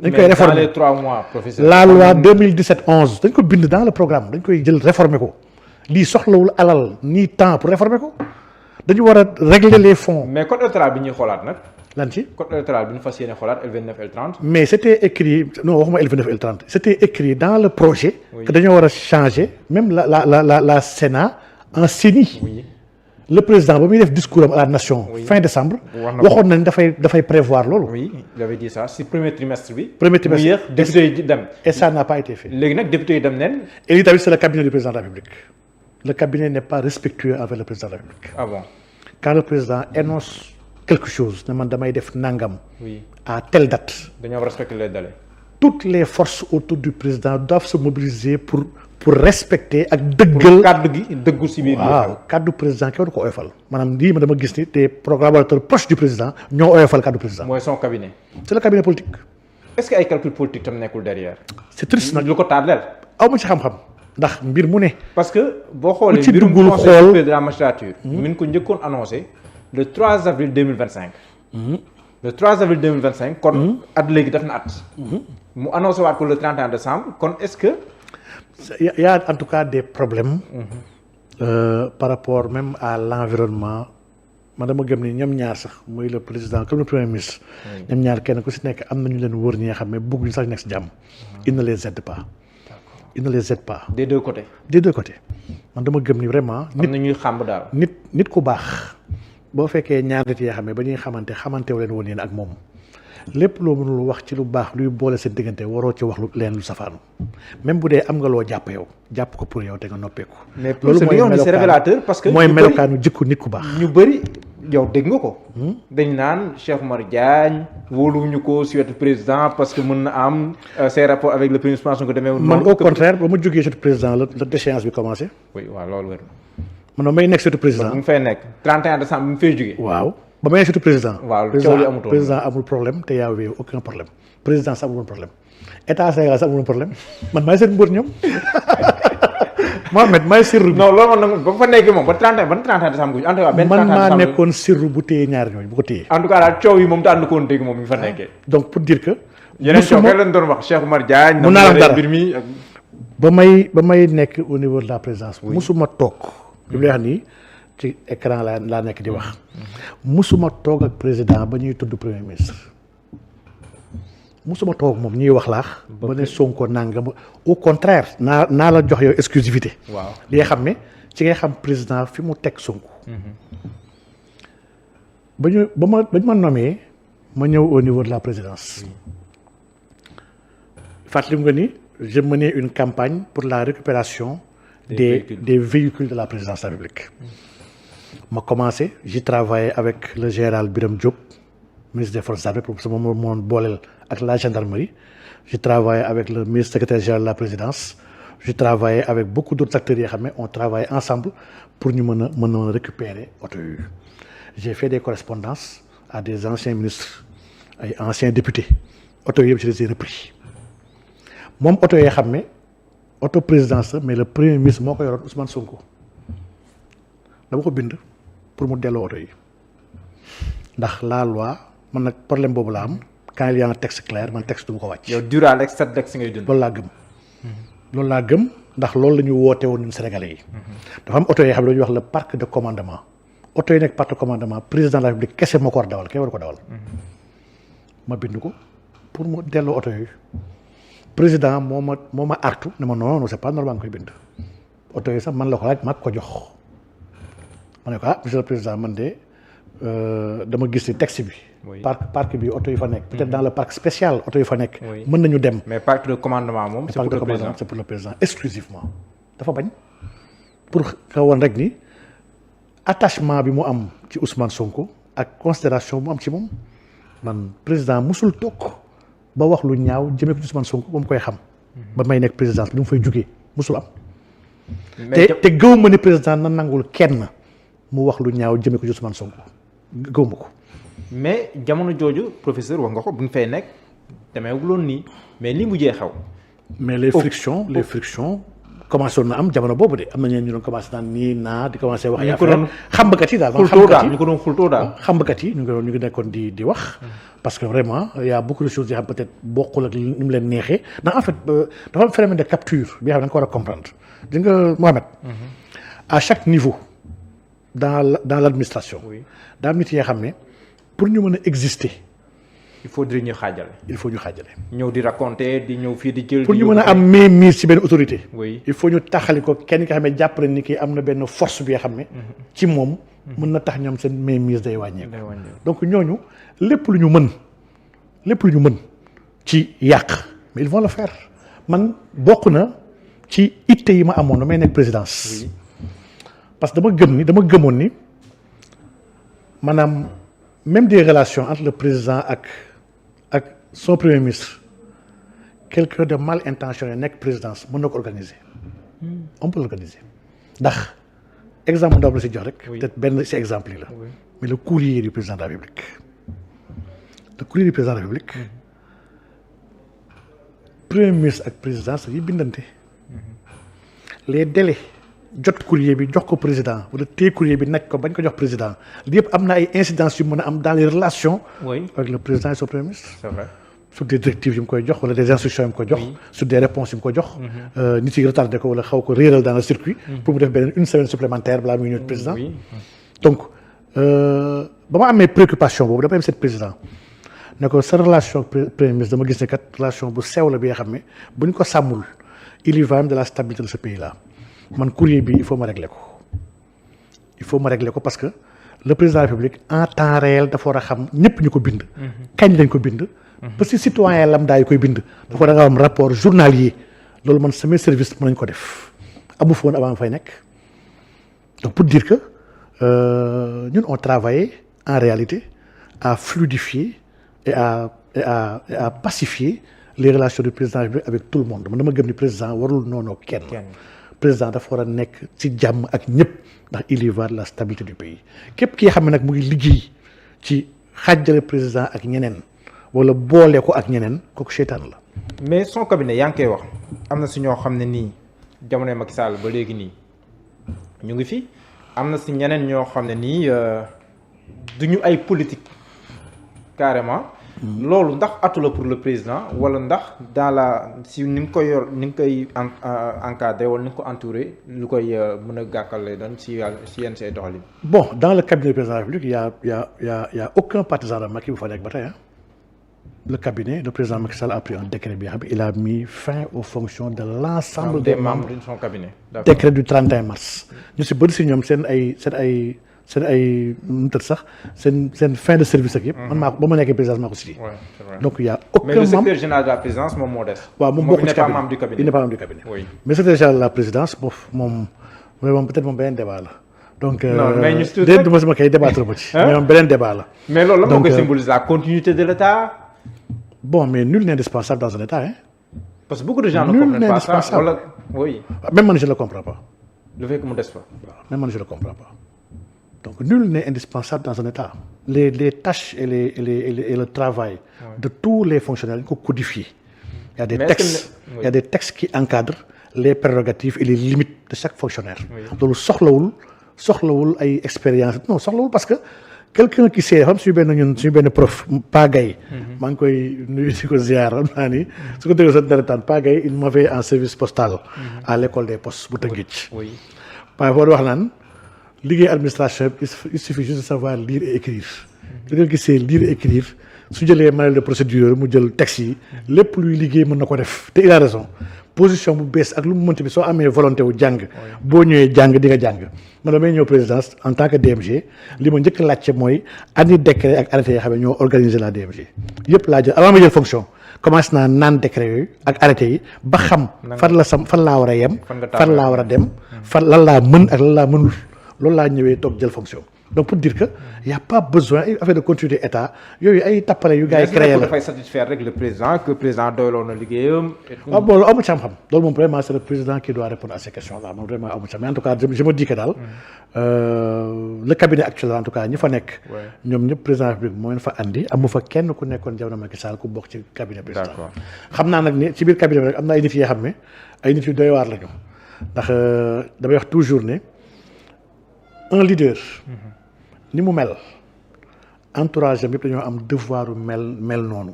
dañ koy réformer dans les 3 mois professeur. la loi 2017-11 dañ ko bind dans le programme dañ koy jël réformer ko lii soxlawul alal ni temps pour réformer ko dañu war a régler les fonds. mais code électoral bi ñuy xoolaat nag. lan ci code électoral bi ñu fas yéene xoolaat L29 L30. mais c'était écrit non waxuma L29 L30 c'était écrit dans le projet. Oui. que dañoo war a changer même la Sénat en CENI. oui le président ba muy def discours am à la nation. Oui. fin décembre. Wax na ko. waxoon nañ dafay prévoir loolu. oui il avait dit ça si premier trimestre bi. Premier trimestre. mu yéex député yi dem. et ça n'a pas été fait. léegi nag député yi dem neen. et lii tamit c'est le cabinet du président de la République. Le cabinet n'est pas respectueux envers le président de la République. ah bon Quand le président énonce quelque chose ne man damay def nangam oui à telle date dañoo respecter les délais. toutes les forces autour du président doivent se mobiliser pour respecter ak dëggal. kàddu gi dëggu si biir. waaw kaddu président kenn du ko oyofal maanaam lii ma dama gis ni te programmateurs proches du président ñoo oyofal kaddu président. mooy son cabinet. c'est le cabinet politique. est-ce que ay calcul politique tam nekkul derrière. c'est triste nag lu ko tardel. aw ma ci xam-xam ndax mbir mu ne. parce que boo xoolee ku ci mbirum duggul conseil xool. supérieur de la magistrature. mi ngi ko njëkkoon annoncé le 3 avril 2025. le 3 avril 2025 kon at léegi def na at. mu annoncé waat ko le 31 décembre kon est-ce que. Il y a en tout cas des problèmes par rapport même à l'environnement man dama gëm ni ñoom ñaar sax muy le président comme le premier ministre ñoom ñaar kenn ku si nekk am nañu leen wóor ñi nga xam ne bëgguñu sax nekk si jàmm il ne les aide pas il ne les aide pas des deux côtés. des deux côtés man dama gëm ni vraiment am na ñuy xàmb daal. nit ku baax boo fekkee ñaar nit yoo xam ne ba ñuy xamantewu leen woon yéen ak moom lépp loo mënul wax ci lu baax luy boole seen diggante waroo ci wax lu leen lu safaanu même bu dee am nga loo jàpp yow jàpp ko pour yow te nga noppeeku. mais loolu mooy c'est révélateur parce que mooy melokaanu jikko nit ku baax. ñu bëri yow dégg nga ko. dañ naan Cheikh Oumar Diagne wóoluwuñu ko si wetu président parce que mën na am ses rapports avec le premier ministre ko demee. man au contraire ba ma jógee si wetu président la déchéance bi commencé. oui waaw loolu wér na. man may nekk si wetu président. bu mu fay nekk 31 décembre bi mu fay jógee. waaw. ba may surtout président. waaw coow li amutoon président amul problème te yaa wéewu aucun problème président sa amul woon problème état Sénégal sa amul woon problème man maay seen mbóot ñoom Mohamed maay sirru bi. non loolu man nag ba fa nekkee moom ba 31 décembre en tout cas benn 31 man maa décembre nekkoon sirru bu téye ñaari ñooñu bu ko téye. en tout cas daal coow yi moom daan na ko woon dégg moom mi fa nekkee. donc pour dire que. yeneen coow kay lañ doon wax Cheikh Oumar Diagne. mun naa la dara mbir mi ak. ba may nekk au niveau de la présidence. musuma toog. li mu wax nii ci écran laa nekk di wax. musuma toog ak président ba ñuy tudd premier ministre. musuma toog moom ñuy wax laax. ba ne Sonko nangam au contraire. naa la jox yow exclusivité. waaw li nga xam ne ci ngay xam président fi mu teg Sonko. ba ñu ma nommé ma ñëw au niveau de la présidence. fàttali nga ni je menais une campagne pour la récupération des véhicules de la présidence de la République. ma commencé j'y travaillé avec le général Birame Diop ministre des forces armées pour sama moom booleel ak la gendarmerie. j'ai travaillé avec le ministre secrétaire général de la présidence. j'ai travaillé avec beaucoup d'autres acteurs yoo xam ne on travaille ensemble pour ñu mën a récupérer oto yooyu. j'ai fait des correspondances à des anciens ministres ay anciens députés oto yëpp je les ai repris moom oto yoo xam ne oto présidence la mais le premier ministre moo ko yoroon Ousmane Sonko dama ko bind pour mu delloo oto yi ndax la loi man nag problème boobu la am quand il y a un texte clair man texte du ma ko wàcc. yow durant l'ex texte ngay dund. loolu laa gëm ndax loolu la ñu woote woon ñun Sénégalais yi. dafa am oto yoo xam ne dañuy wax le parc de commandement oto yi nekk parc de commandement président de la République kese moo ko war dawal kenn war ko dawal. ma bind ko pour mu delloo oto yooyu président moo ma artu ne ma non c'est pas normal nga koy bind oto yi sax man la ko laaj mag ko jox ma ne ko monsieur le président man de dama gis ni texte bi. parc bi oto yi fa nekk. peut-être dans le parc spécial oto yi fa nekk. mën nañu dem. mais parc de commandement moom. c'est pour le président exclusivement dafa bañ pour nga woon rek ni attachement bi mu am ci Ousmane Sonko ak considération bu am ci moom man président musul toog ba wax lu ñaaw jëmee ko ci Ousmane Sonko ba mu koy xam. ba may nekk présidence bi mu fay jugee musul am. te gëw ma ni président na nangul kenn mu wax lu ñaaw jëmee ko ci Ousmane Sonko gëw ma ko. mais jamono jooju professeur wax nga ko bu ñu fay nekk demeewuloon nii mais li mujjee xew. mais les frictions commencé woon na am jamono boobu de am na ñeen ñu doon commencé naan nii naa di commencé wax ay ñu ko doon xambakat yi daal ñu ko doon xultoo daal xambakat yi ñu ngi nekkoon di wax parce que vraiment il y a beaucoup de choses yoo xam peut-être bokkul ak ni mu leen neexee ndax en fait dafa am phénomène de capture bi nga xam ne da nga ko war a comprendre di nga Mohamed à chaque niveau dans l'administration daa am nit yoo xam ne pour ñu mën a exister il faudrait ñu xaajale. ñëw di raconter di ñëw fii di jël. pour ñu mën a am mainmise ci benn autorité. oui il faut ñu taxali ko kenn ki nga xam ne jàpp nañ ni kii am na benn force bi nga xam ne. ci moom mën na tax ñoom seen mainmise day wàññeeku. donc ñooñu lépp lu ñu mën ci yàq mais ils vont le faire man bokk na ci itte yi ma amoon damay nekk présidence. parce que dama gëmoon ni maanaam même des relations entre le président ak son premier ministre quelqu'un de mal intentionné nekk présidence mën na ko organiser. On peut l'organiser ndax exemple ndaw la si jox rek. peut-être benn si exemple yi la. mais le courrier du président de la République. Premier ministre ak présidence yi bindante. les délais jot courrier bi jox ko président wala téye courrier bi nekk ko bañ ko jox président li yëpp am na ay incidences yu mën a am dans les relations. avec le président et son premier ministre. C'est vrai. sur des directives yu mu koy jox wala des instructions yu mu ko jox. sur des réponses yu mu ko jox. nit yi retardé ko wala xaw ko réeral dans le circuit. pour mu def beneen une semaine supplémentaire balaa muy ñëw président. donc ba ma amee préoccupation boobu dama am cette président ne ko sa relation premier ministre dama gis ne kat relation bu sew la bi nga xam ne bu ñu ko sàmmul il y va même de la stabilité de ce pays là man courrier bi il faut ma régler ko parce que le président de la République en temps réel dafa war a xam ñëpp ñu ko bind. kañ lañ ko bind. parce que citoyen lambda yi koy bind. dafa war a am rapport journalier loolu man samay service mën nañ ko def amu fa woon avant ma fay nekk donc pour dire que ñun on travaillait en réalité à fluidifier et à pacifier les relations du président de la République avec tout le monde man dama gëm ni président warul noonu kenn. président dafa war a nekk ci jàmm ak ñëpp ndax il y va de la stabilité du pays képp ki nga xam ne nag mu ngi liggéey ci xaajale président ak ñeneen wala boole ko ak ñeneen kooku seytaan la. mais son cabinet yaa ngi koy wax am na si ñoo xam ne nii jamonoy Macky Sall ba léegi nii ñu ngi fi am na si ñeneen ñoo xam ne nii du ñu ay politique carrément. loolu ndax atu la pour le président wala ndax dans la si ni nga koy yor ni nga koy encadré wala ni nga ko entouré lu koy mën a gàkkal lay doon si yenn say doxalin. bon dans le cabinet du président de la République y a aucun partisan de Macky bu fa nekk ba tey le cabinet le président Macky Sall a pris un décret bi nga xam ne il a mis fin aux fonctions de l'ensemble des membres de son cabinet. décret du 31 mars. ñu si bëri si ñoom seen ay nu tëdd sax seen fin de service ak yëpp. man maa ko ba ma nekkee présidence maa ko signé. donc il y a aucun membre mais le secrétaire général de la présidence moom moo des. waaw moom bokkul ci cabinet il n'est pas membre du cabinet. mais secrétaire général de la présidence moom peut-être moom beneen débat la. donc mais ñu déedéet du ma sama kay débattre ma ci. mais moom beneen débat la. mais loolu la moo koy symboliser la continuité de l'État. bon mais nul n'est indispensable dans un État hein. parce que beaucoup de gens ne comprennent pas ça wala oui. même man je ne le comprends pas. le fait que mu des fa. même man je ne le comprends pas. donc nul n'est indispensable dans un État. les tâches et le travail de tous les fonctionnaires dañu ko codifié. Il y a des textes qui encadrent les prérogatives et les limites de chaque fonctionnaire. loolu soxlawul ay expérience non soxlawul parce que quelqu'un qui sait xam suñu benn prof Pa Gaye maa ngi koy nuyu di ko ziar xam naa ni su ko déggee sa deretaan Pa Gaye il m'avait en service postal à l'école des postes bu Tëngéej Pa foo wax naan liggéey administration il suffit juste de savoir lire et écrire li nga gisee lire et écrire su jëlee manuel de procédure mu jël texte yi lépp luy liggéey mën na ko def te il a raison position bu bees ak lu mu mënti bi soo amee volonté wu jàng boo ñëwee jàng di nga jàng man damay ñëw présidence en tant que DMG li ma njëkk laajte mooy ani décret ak arrêté yoo xam ne ñoo organiser la DMG yëpp laa jël avant ma jël fonction commencé naa naan décret yooyu ak arrêté yi ba xam fan laa war a yem fan laa war a dem fan lan laa mën ak lan laa mënul loolu laa ñëwee toog jël fonction donc pour dire que y a pas besoin affaire de continuité état yooyu ay tappale yu gars yi créé la dafay satisfaire rek le président que président doyloo na liggéeyam. waaw bon loolu amu ci xam-xam loolu moom vraiment c'est le président qui doit répondre à ces questions là moom vraiment amu ci mais en tout cas je me dis que daal le cabinet actuel en tout cas ñi fa nekk. ñoom ñëpp président de la République moo leen fa andi amu fa kenn ku nekkoon jamono Macky Sall ku bokk ci cabinet président. xam naa nag ni ci biir cabinet bi rek am na ay nit yoo xam ne ay nit yu doy waar lañu ndax damay wax toujours ne un leader. ni mu mel entourage am yëpp dañoo am devoir mel noonu.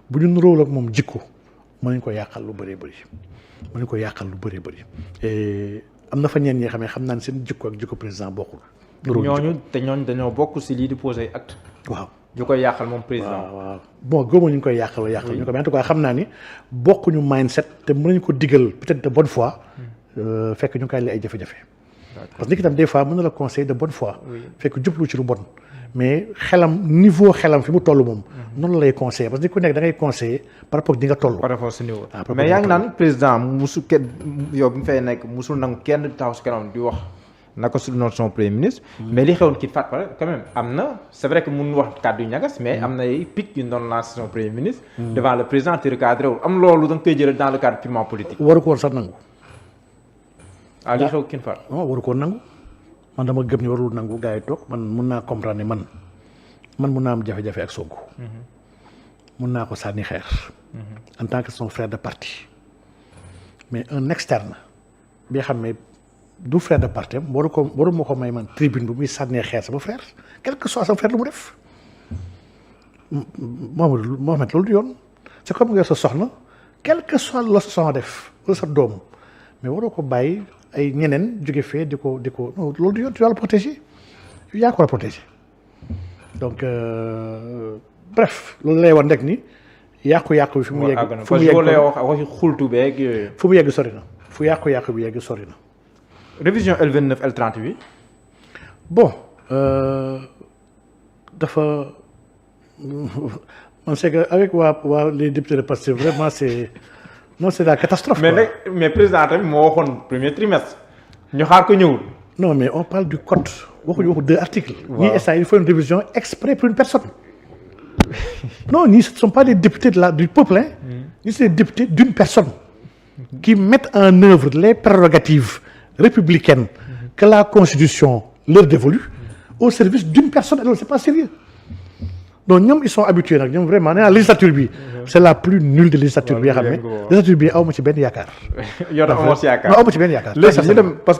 bu ñu nuróowul ak moom jikko mën nañu ko yàqal lu bëree bëri. mën nañu ko yàqal lu bëree bëri et am na fa ñeen ñi xam naa ne seen jikko ak jikko président bokkul. ñooñu dañoo bokk si lii di poser acte. waaw ñu koy yàqal moom président. waaw bon góob ñu ngi koy yàqal ñu ko mais en tout cas xam naa ni bokkuñu mindset te mën nañu ko digal peut-être de bonne foi. fekk ñu ngi koy ay jafe-jafe. parce que nit ki tam des fois mën na la conseil de bonne foi. fekk jublu ci lu bon. mais niveau xelam fi mu toll moom. noonu la lay conseiller parce que nit ku nekk da ngay conseiller par rapport ak di nga toll. par rapport si niveau. mais yaa ngi naan président musu kenn yow bi mu fay nekk musul nangu kenn taxaw si kanam di wax naka su noonu son premier ministre. mais li xewoon kii Fat Palais quand même am na c' est vrai que mun wax kàddu yu ñagas mais am na ay pic yu doon lancé son premier ministre. devant le président te recadré wul am loolu da nga koy jëlee dans le cadre purement politique. waru ko woon sax nangu. li xew kin Fat. non waru ko nangu. man dama gëm ni warul nangu gars yi toog man mun naa comprendre ne man mun naa am jafe-jafe ak Sonko. mun naa ko sànni xeer. en tant que son frère de parti. mais un externe bi xam ne du frère de parti am waru ma ko may man tribune bu muy sànnee xeer sama frère quel que soit sama frère lu mu def. Mohamed loolu du yoon c'est comme nga sa soxna quel que soit la sa soxna def wala sa doom mais waroo ko bàyyi. ay ñeneen jóge fee di ko non loolu du yoon tu dois le protéger yaa ko war a protéger donc bref loolu lay wan rek ni yàqu-yàqu bi fi mu yegg fu mu yegg lay wax waxi xultu beeg yooyu. fu mu yegg sori na fu yàqu-yàqu bi yegg sori na. révision L29 L38. bon dafa man c'est que avec waa les députés de Pastef vraiment c'est la catastrophe. mais président tamit moo waxoon premier trimestre ñu xaar ko ñëwul. non mais on parle du code waxuñu 2 articles. waaw ñii instant il faut une révision exprès pour une personne. non ñii ce ne sont pas des députés du peuple hein. ñii c'est des députés d'une personne. qui mettent en œuvre les prérogatives républicaines que la constitution leur dévolue au service d'une personne alors c'est pas sérieux. donc ñoom ils sont habitués nag ñoom vraiment nee naa législature bi c'est la plus nulle de législature bi nga xam ne législature bi aw ma ci benn yaakaar. yow amoo ci yaakaar non aw ma ci benn yaakaar. léegi ñu dem parce que